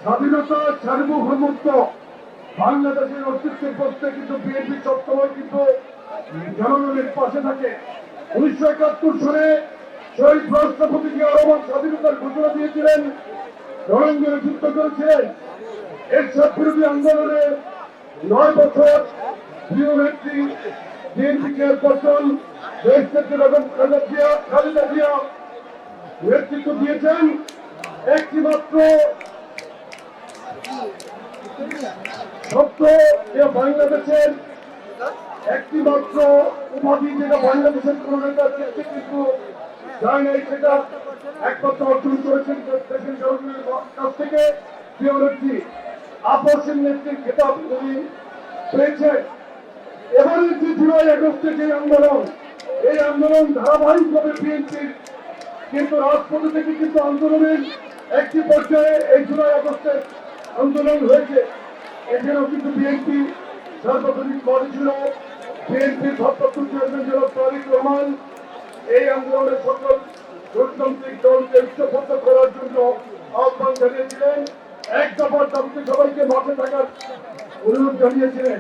স্বাধীনতা সার্বভৌমত্ব বাংলাদেশের অস্তিত্বের প্রশ্নে কিন্তু বিএনপি সবসময় কিন্তু জনগণের পাশে থাকে। 1971 সালে শহীদ রাষ্ট্রপতি জিয়া রহমান স্বাধীনতার ঘোষণা দিয়েছিলেন, রণাঙ্গনে যুদ্ধ করেছিলেন। এরশাদ বিরোধী আন্দোলনে 9 বছর প্রিয় নেত্রী বিএনপি চেয়ারপারসন দেশনেত্রী বেগম খালেদা জিয়া নেতৃত্ব দিয়েছেন। একটি মাত্র সত্য যে বাংলাদেশের একটি মাত্র উপাধি যেটা বাংলাদেশের কোন নেতার ক্ষেত্রে কিন্তু যায় নাই, সেটা একমাত্র অর্জন করেছেন দেশের জনগণের কাছ থেকে প্রিয় নেত্রী আপসের নেত্রীর খেতাব তিনি পেয়েছেন। এবারের যে জুলাই আগস্টের যে আন্দোলন, এই আন্দোলন ধারাবাহিকভাবে বিএনপির কিন্তু রাজপথে থেকে কিন্তু আন্দোলনের একটি পর্যায়ে এই জুলাই আগস্টের আন্দোলন হয়েছে। এখানেও কিন্তু বিএনপি সার্বজনীন করেছিল। বিএনপির ভারপ্রাপ্ত চেয়ারম্যান জনাব তারেক রহমান এই আন্দোলনের সকল গণতান্ত্রিক দলকে ঐক্যবদ্ধ করার জন্য আহ্বান জানিয়েছিলেন। এক দফার দাবিতে সবাইকে মাঠে থাকার অনুরোধ জানিয়েছিলেন।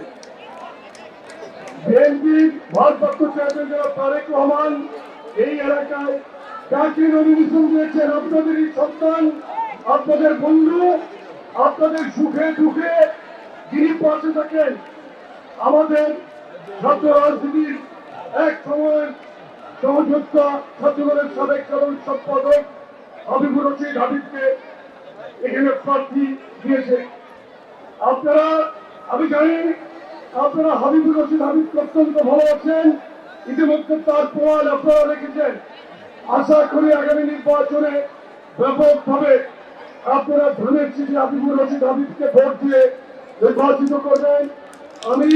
বিএনপির ভারপ্রাপ্ত চেয়ারম্যান জনাব তারেক রহমান এই এলাকায় কাকে নমিনেশন দিয়েছেন? আপনাদেরই সন্তান, আপনাদের বন্ধু, আপনাদের সুখে দুঃখে যিনি পাশে থাকেন, আমাদের ছাত্র রাজনীতির এক সময়ের সহযোদ্ধা ছাত্রদলের সাবেক সাধারণ সম্পাদক হাবিবুর রশিদ হাবিবকে এখানে প্রার্থী দিয়েছে। আপনারা, আমি জানি আপনারা হাবিবুর রশিদ হাবিবকে অত্যন্ত ভালোবাসেন। ইতিমধ্যে তার প্রমাণ আপনারা রেখেছেন। আশা করি আগামী নির্বাচনে ব্যাপকভাবে আপনারা ধানের শীষে হাবিবুর রশিদ হাবিবকে ভোট দিয়ে নির্বাচিত করবেন। আমি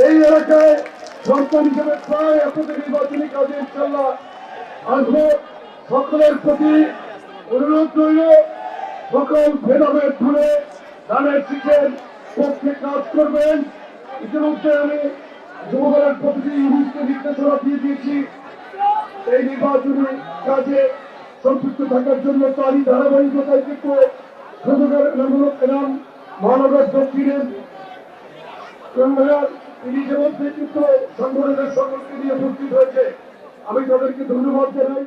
এই এলাকায় সন্তান হিসেবে প্রায় আপনাদের নির্বাচনী কাজে ইনশাল্লাহ আসবো। সকলের প্রতি অনুরোধ রইল, সকল ভেদাভেদ ভুলে ধানের শীষের পক্ষে কাজ করবেন। ইতিমধ্যে আমি যুবদলের প্রতিটি ইউনিটকে নির্দেশনা দিয়ে দিয়েছি এই নির্বাচনী কাজে সম্পৃক্ত থাকার জন্য। তারই ধারাবাহিকতায় কিন্তু মহানগর দক্ষিণের তিনি ইতিমধ্যে কিন্তু সংগঠনের সকলকে নিয়ে উপস্থিত হয়েছে। আমি তাদেরকে ধন্যবাদ জানাই।